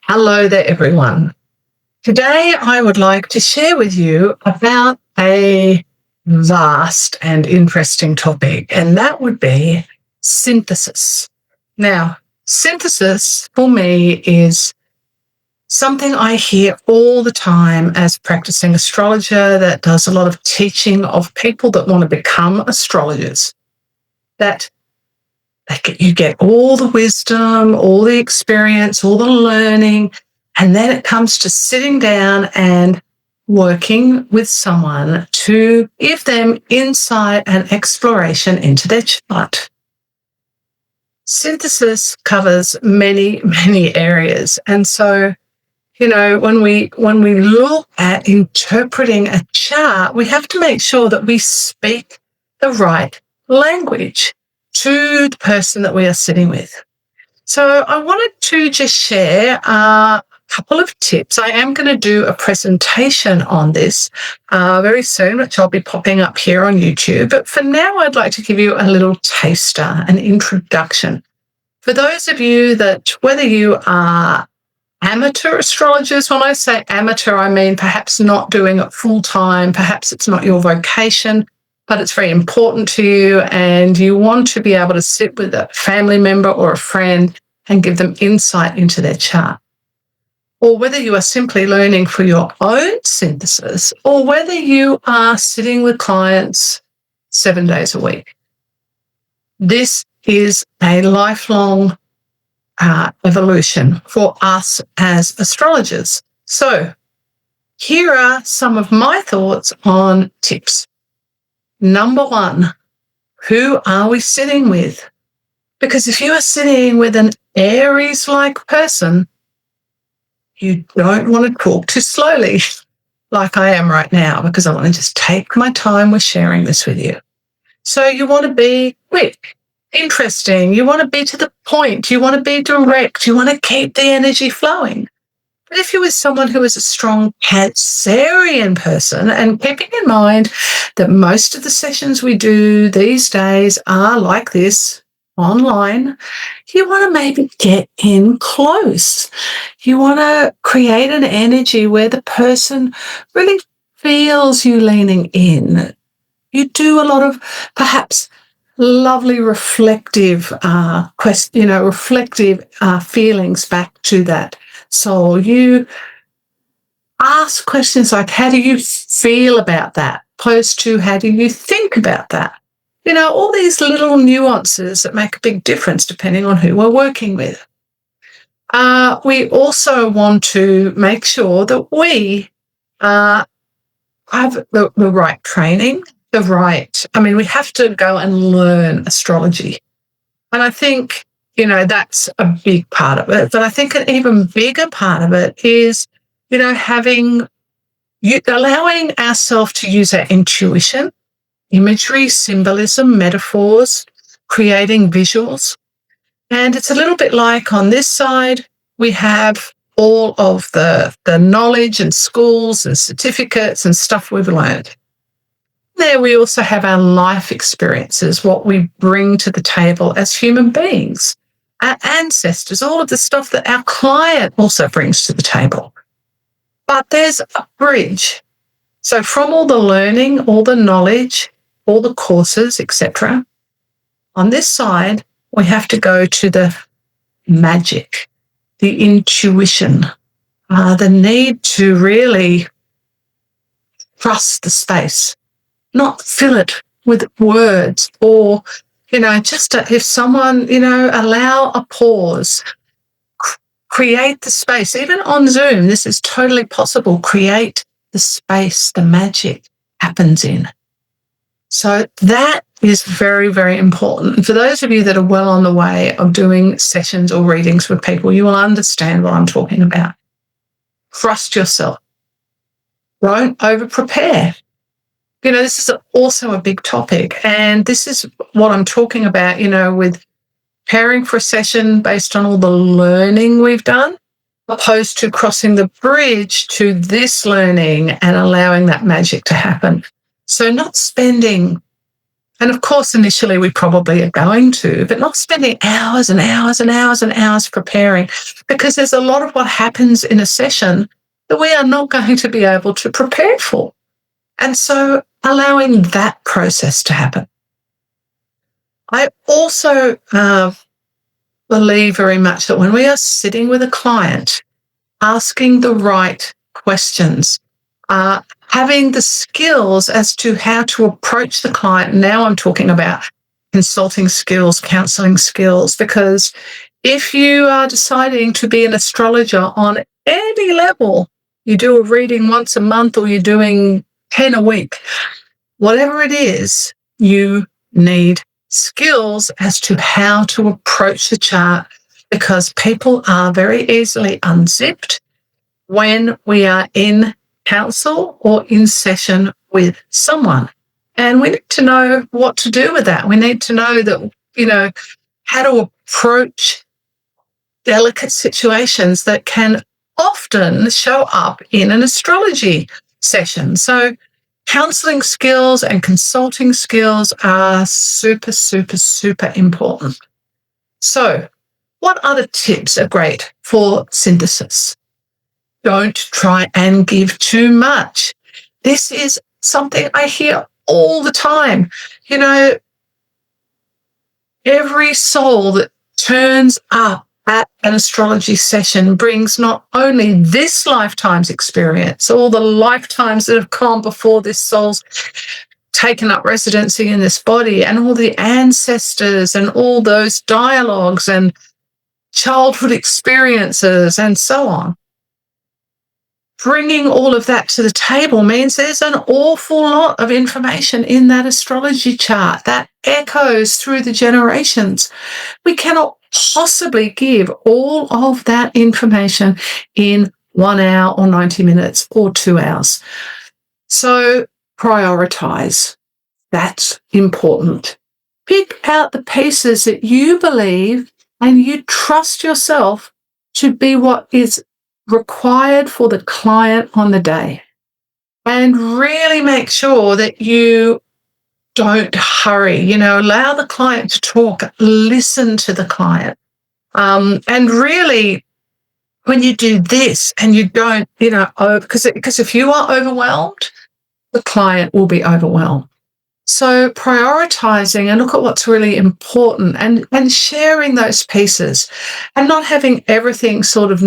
Hello there, everyone. Today, I would like to share with you about a vast and interesting topic, and that would be synthesis. Now, synthesis for me is something I hear all the time as a practicing astrologer that does a lot of teaching of people that want to become astrologers. That you get all the wisdom, all the experience, all the learning, and then it comes to sitting down and working with someone to give them insight and exploration into their chart. Synthesis covers many, many areas. And so, when we look at interpreting a chart, we have to make sure that we speak the right language to the person that we are sitting with. So I wanted to just share a couple of tips. I am going to do a presentation on this very soon, which I'll be popping up here on YouTube. But for now, I'd like to give you a little taster, an introduction. For those of you that, whether you are amateur astrologers, when I say amateur, I mean perhaps not doing it full time, perhaps it's not your vocation, but it's very important to you and you want to be able to sit with a family member or a friend and give them insight into their chart. Or whether you are simply learning for your own synthesis or whether you are sitting with clients 7 days a week. This is a lifelong evolution for us as astrologers. So here are some of my thoughts on tips. Number one, who are we sitting with? Because if you are sitting with an Aries-like person, you don't want to talk too slowly like I am right now because I want to just take my time with sharing this with you. So you want to be quick, interesting. You want to be to the point. You want to be direct. You want to keep the energy flowing. But if you're with someone who is a strong Cancerian person, and keeping in mind that most of the sessions we do these days are like this, online, you want to maybe get in close. You want to create an energy where the person really feels you leaning in. You do a lot of perhaps lovely reflective feelings back to that soul. You ask questions like, how do you feel about that? Opposed to, how do you think about that? All these little nuances that make a big difference depending on who we're working with. We also want to make sure that we have the right training, we have to go and learn astrology. And I think, that's a big part of it. But I think an even bigger part of it is, allowing ourselves to use our intuition, imagery, symbolism, metaphors, creating visuals. And it's a little bit like on this side, we have all of the knowledge and schools and certificates and stuff we've learned. There we also have our life experiences, what we bring to the table as human beings, our ancestors, all of the stuff that our client also brings to the table. But there's a bridge. So from all the learning, all the knowledge, all the courses, etc., on this side, we have to go to the magic, the intuition, the need to really trust the space, not fill it with words or, if someone, allow a pause, create the space. Even on Zoom, this is totally possible. Create the space the magic happens in. So that is very, very important. And for those of you that are well on the way of doing sessions or readings with people, you will understand what I'm talking about. Trust yourself. Don't over-prepare. This is also a big topic. And this is what I'm talking about, with preparing for a session based on all the learning we've done, opposed to crossing the bridge to this learning and allowing that magic to happen. So not spending And of course, initially we probably are going to, but not spending hours and hours and hours and hours preparing, because there's a lot of what happens in a session that we are not going to be able to prepare for. And so allowing that process to happen. I also believe very much that when we are sitting with a client, asking the right questions, having the skills as to how to approach the client. Now I'm talking about consulting skills, counseling skills, because if you are deciding to be an astrologer on any level, you do a reading once a month or you're doing 10 a week, whatever it is, you need skills as to how to approach the chart, because people are very easily unzipped when we are in counsel or in session with someone. And we need to know what to do with that. We need to know that, how to approach delicate situations that can often show up in an astrology session. So counseling skills and consulting skills are super, super, super important. So what other tips are great for synthesis? Don't try and give too much. This is something I hear all the time. Every soul that turns up at an astrology session brings not only this lifetime's experience, all the lifetimes that have come before this soul's taken up residency in this body, and all the ancestors and all those dialogues and childhood experiences and so on. Bringing all of that to the table means there's an awful lot of information in that astrology chart that echoes through the generations. We cannot possibly give all of that information in 1 hour or 90 minutes or 2 hours. So prioritize. That's important. Pick out the pieces that you believe and you trust yourself to be what is required for the client on the day. And really make sure that you don't hurry, allow the client to talk, listen to the client. And really, when you do this and you don't, because if you are overwhelmed, the client will be overwhelmed. So prioritizing and look at what's really important and sharing those pieces and not having everything sort of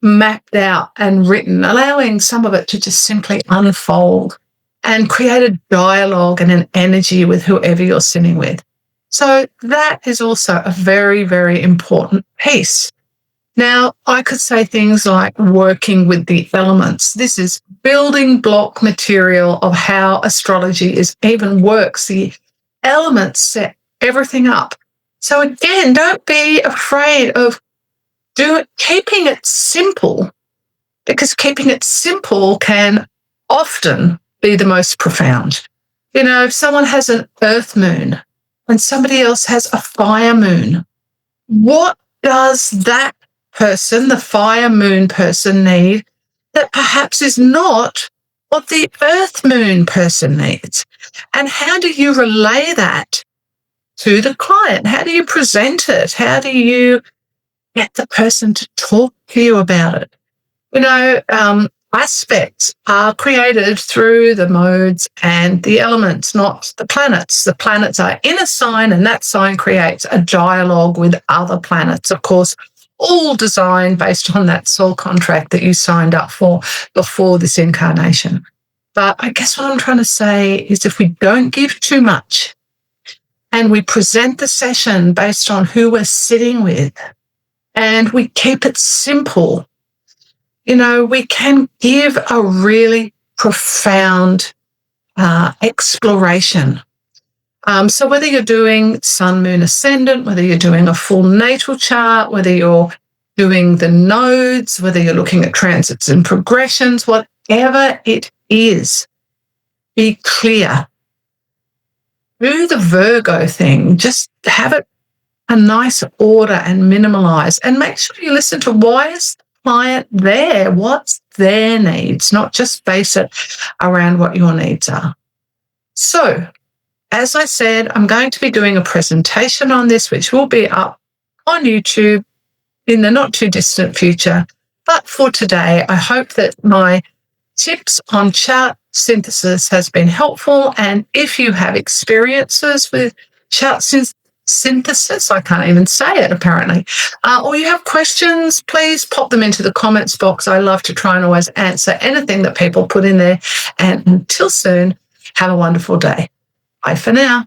mapped out and written, allowing some of it to just simply unfold and create a dialogue and an energy with whoever you're sitting with. So that is also a very, very important piece. Now, I could say things like working with the elements. This is building block material of how astrology even works. The elements set everything up. So again, don't be afraid of keeping it simple, because keeping it simple can often be the most profound. If someone has an earth moon and somebody else has a fire moon, what does that person, the fire moon person, need that perhaps is not what the earth moon person needs? And how do you relay that to the client? How do you present it? How do you get the person to talk to you about it? Aspects are created through the modes and the elements, not the planets. The planets are in a sign, and that sign creates a dialogue with other planets, of course, all designed based on that soul contract that you signed up for before this incarnation. But I guess what I'm trying to say is, if we don't give too much and we present the session based on who we're sitting with, and we keep it simple, we can give a really profound exploration. So whether you're doing sun, moon, ascendant, whether you're doing a full natal chart, whether you're doing the nodes, whether you're looking at transits and progressions, whatever it is, be clear. Do the Virgo thing. Just have it a nice order and minimalize, and make sure you listen to why is the client there? What's their needs? Not just base it around what your needs are. So as I said, I'm going to be doing a presentation on this, which will be up on YouTube in the not too distant future. But for today, I hope that my tips on chart synthesis has been helpful. And if you have experiences with chart synthesis, I can't even say it apparently, or you have questions, please pop them into the comments box. I love to try and always answer anything that people put in there. And until soon, have a wonderful day. Bye for now.